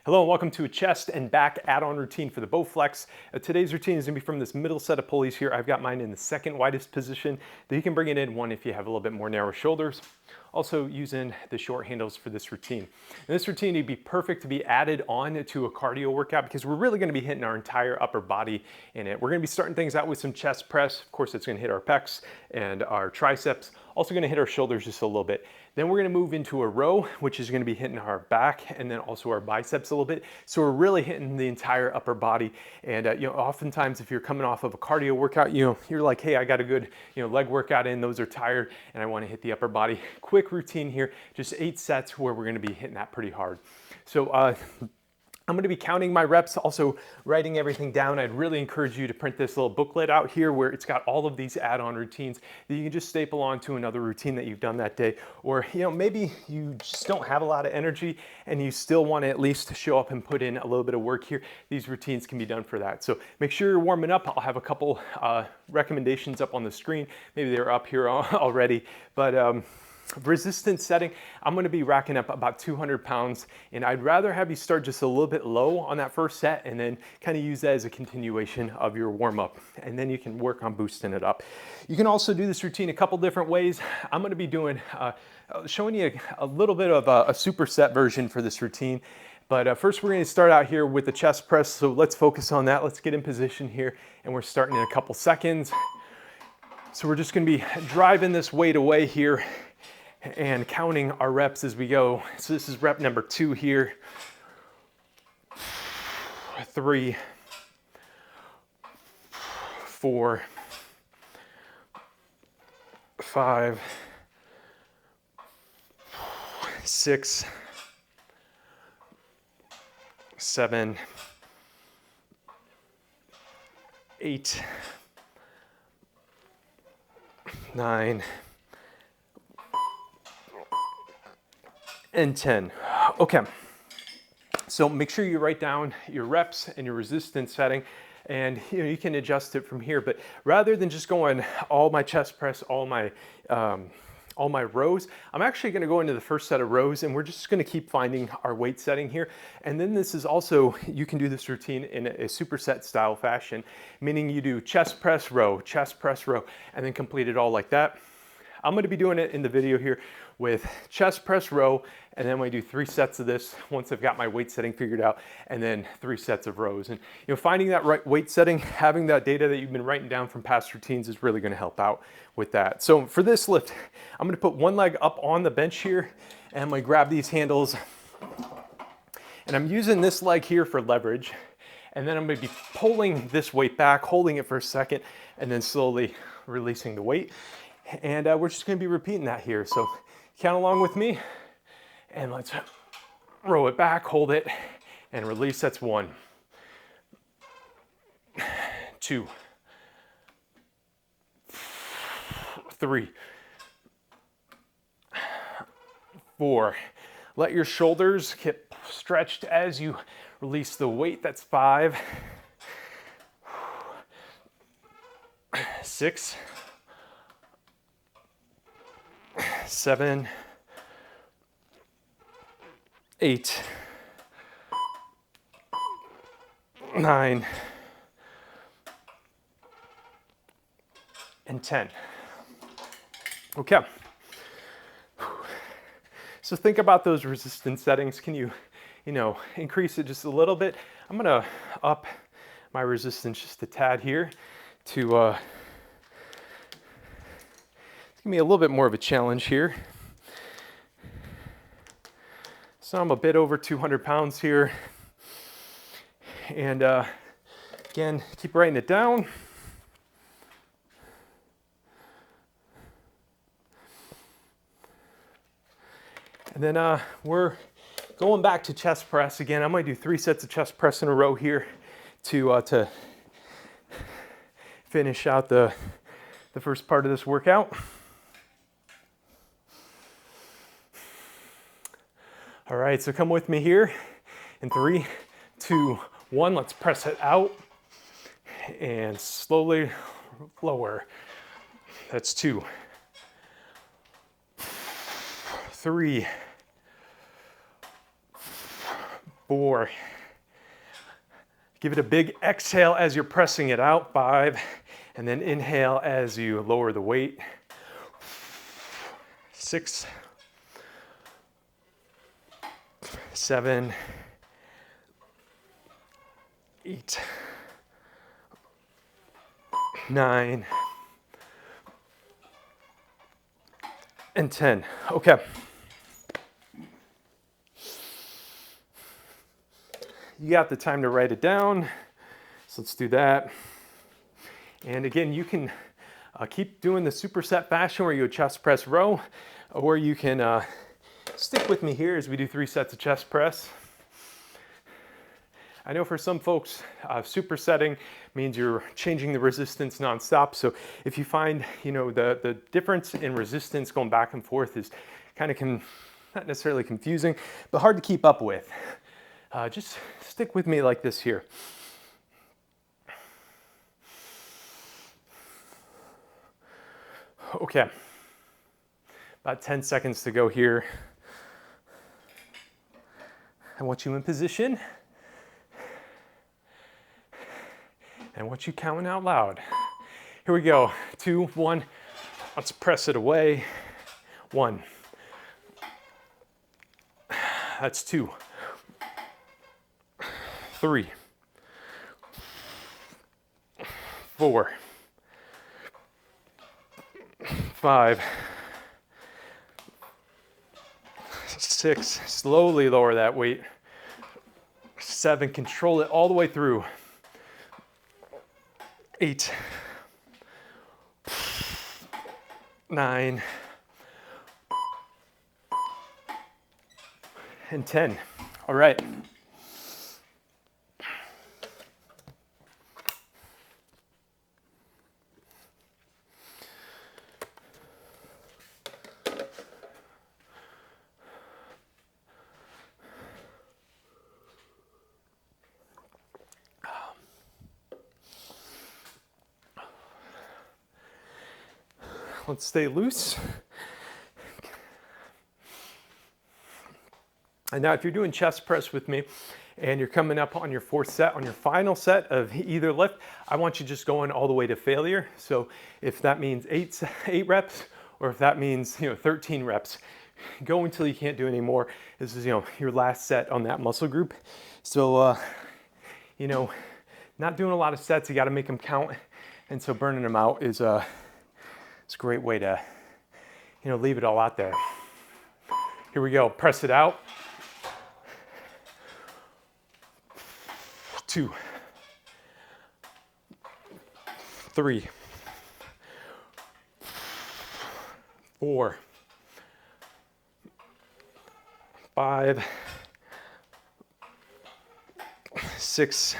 Hello and welcome to a chest and back add-on routine for the Bowflex. Today's routine is going to be from this middle set of pulleys here. I've got mine in the second widest position. You can bring it in one if you have a little bit more narrow shoulders. Also using the short handles for this routine. And this routine would be perfect to be added on to a cardio workout because we're really going to be hitting our entire upper body in it. We're going to be starting things out with some chest press. Of course, it's going to hit our pecs and our triceps. Also going to hit our shoulders just a little bit. Then we're going to move into a row, which is going to be hitting our back and then also our biceps a little bit. So we're really hitting the entire upper body. And oftentimes if you're coming off of a cardio workout, you're like, hey, I got a good leg workout in, those are tired, and I want to hit the upper body. Quick routine here, just 8 sets where we're going to be hitting that pretty hard. So I'm going to be counting my reps, also writing everything down. I'd really encourage you to print this little booklet out here where it's got all of these add-on routines that you can just staple on to another routine that you've done that day. Or maybe you just don't have a lot of energy and you still want to at least show up and put in a little bit of work here. These routines can be done for that. So make sure you're warming up. I'll have a couple recommendations up on the screen. Maybe they're up here already, but resistance setting, I'm going to be racking up about 200 pounds, and I'd rather have you start just a little bit low on that first set and then kind of use that as a continuation of your warm-up, and then you can work on boosting it up. You can also do this routine a couple different ways. I'm going to be doing showing you a little bit of a superset version for this routine. But first we're going to start out here with the chest press, so let's focus on that. Let's get in position here, and we're starting in a couple seconds. So we're just going to be driving this weight away here and counting our reps as we go. So this is rep number 2 here. 3, 4, 5, 6, 7, 8, 9, and 10. Okay, so make sure you write down your reps and your resistance setting, and you can adjust it from here. But rather than just going all my chest press, all my rows, I'm actually going to go into the first set of rows, and we're just going to keep finding our weight setting here. And then this is also, you can do this routine in a superset style fashion, meaning you do chest press row, and then complete it all like that. I'm going to be doing it in the video here with chest press row, and then we do 3 sets of this once I've got my weight setting figured out, and then 3 sets of rows. And finding that right weight setting, having that data that you've been writing down from past routines is really going to help out with that. So for this lift, I'm going to put one leg up on the bench here, and I'm going to grab these handles, and I'm using this leg here for leverage, and then I'm going to be pulling this weight back, holding it for a second, and then slowly releasing the weight. And we're just going to be repeating that here. So count along with me, and let's row it back, hold it, and release. That's 1, 2, 3, 4. Let your shoulders get stretched as you release the weight. That's 5, 6, 7, 8, 9, and 10. Okay. So think about those resistance settings. Can you, increase it just a little bit? I'm gonna up my resistance just a tad here to give me a little bit more of a challenge here. So I'm a bit over 200 pounds here. And again, keep writing it down. And then we're going back to chest press again. I'm going to do 3 sets of chest press in a row here to finish out the first part of this workout. All right, so come with me here in 3, 2, 1. Let's press it out and slowly lower. That's 2, 3, 4. Give it a big exhale as you're pressing it out, 5. And then inhale as you lower the weight, 6, 7, 8, 9, and 10. Okay. You got the time to write it down, so let's do that. And again, you can keep doing the superset fashion where you chest press row, or you can stick with me here as we do 3 sets of chest press. I know for some folks, supersetting means you're changing the resistance nonstop. So if you find, the difference in resistance going back and forth is kind of not necessarily confusing, but hard to keep up with, just stick with me like this here. Okay, about 10 seconds to go here. I want you in position. And what you counting out loud. Here we go, 2, 1. Let's press it away. 1. That's 2. 3. 4. 5. 6. Slowly lower that weight. 7. Control it all the way through. 8, 9, and 10. All right. Let's stay loose. And now if you're doing chest press with me and you're coming up on your 4th set, on your final set of either lift, I want you just going all the way to failure. So if that means 8 reps, or if that means 13 reps, go until you can't do any more. This is your last set on that muscle group. So not doing a lot of sets, you got to make them count, and so burning them out is it's a great way to leave it all out there. Here we go. Press it out. 2, 3, 4, 5, 6,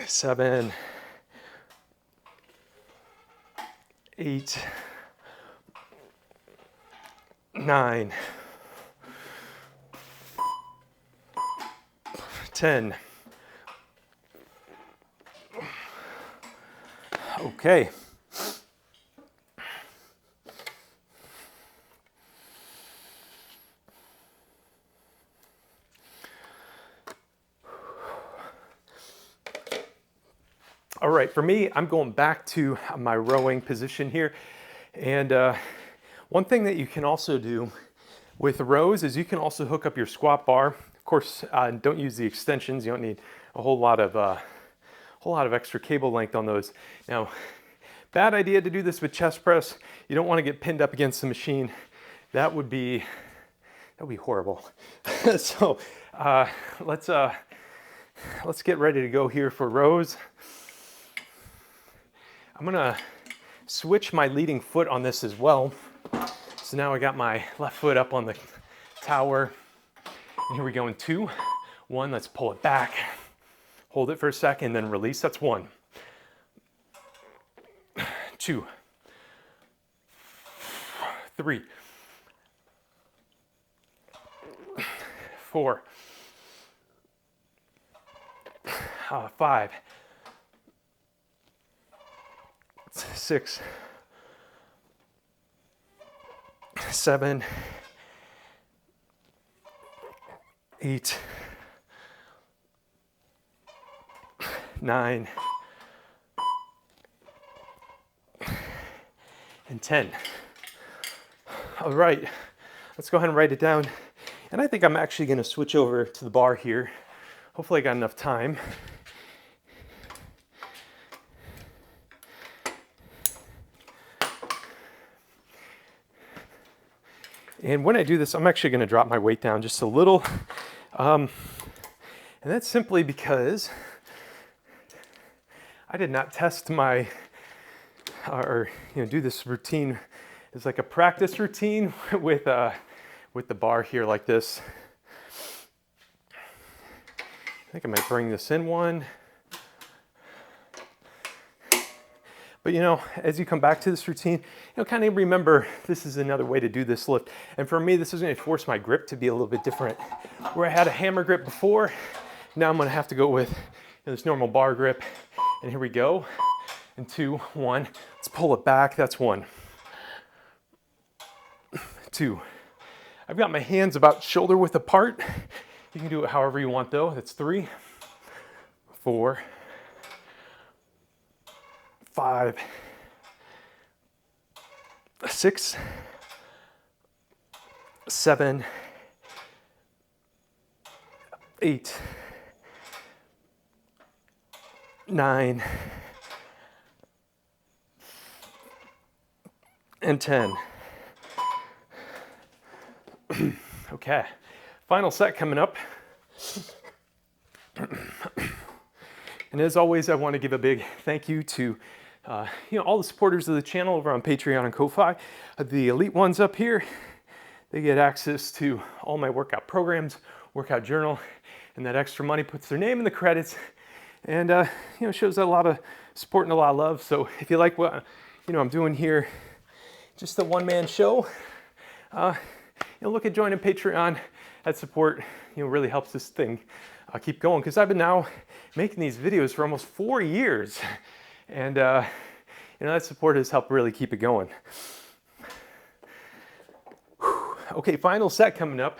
7, 8, 9, 10. Okay. All right, for me, I'm going back to my rowing position here. And one thing that you can also do with rows is you can also hook up your squat bar. Of course, don't use the extensions. You don't need a whole lot of extra cable length on those. Now, bad idea to do this with chest press. You don't want to get pinned up against the machine. That would be horrible. So let's get ready to go here for rows. I'm gonna switch my leading foot on this as well. So now I got my left foot up on the tower. And here we go in 2, 1, let's pull it back. Hold it for a second, then release, that's 1. 2, 3, 4, 5, 6, 7, 8, 9, and 10. All right, let's go ahead and write it down. And I think I'm actually going to switch over to the bar here. Hopefully I got enough time. And when I do this, I'm actually going to drop my weight down just a little. And that's simply because I did not test my, or do this routine as like a practice routine with the bar here like this. I think I might bring this in one. But as you come back to this routine, kind of remember this is another way to do this lift. And for me, this is going to force my grip to be a little bit different. Where I had a hammer grip before, now I'm going to have to go with this normal bar grip. And here we go. And 2, 1. Let's pull it back. That's 1. 2. I've got my hands about shoulder width apart. You can do it however you want though. That's 3, 4, 5, 6, 7, 8, 9, and 10. Okay, final set coming up. And as always, I want to give a big thank you to all the supporters of the channel over on Patreon and Ko-Fi. The elite ones up here, they get access to all my workout programs, workout journal, and that extra money puts their name in the credits, and shows a lot of support and a lot of love. So if you like what I'm doing here, just a one-man show, look at joining Patreon. That support really helps this thing keep going, because I've been now making these videos for almost 4 years, and that support has helped really keep it going. Whew. Okay, final set coming up.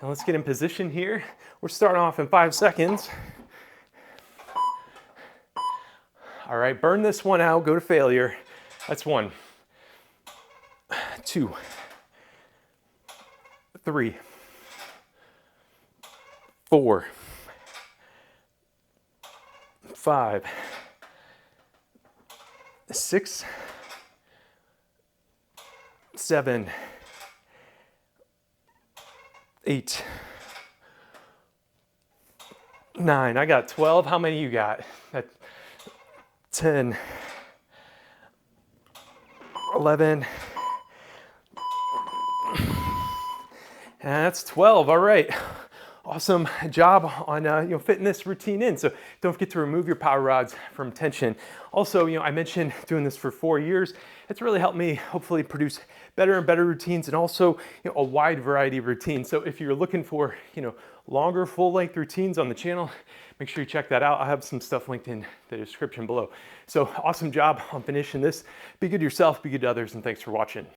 Now let's get in position here. We're starting off in 5 seconds. All right, burn this one out, go to failure. That's 1, 2, 3, 4, 5, 6, 7, 8, 9. I got 12. How many you got? 10, 11, and that's 12. All right, awesome job on fitting this routine in. So don't forget to remove your power rods from tension. Also, I mentioned doing this for 4 years. It's really helped me hopefully produce better and better routines, and also a wide variety of routines. So if you're looking for longer full-length routines on the channel, make sure you check that out. I'll have some stuff linked in the description below. So awesome job on finishing this. Be good to yourself, be good to others, and thanks for watching.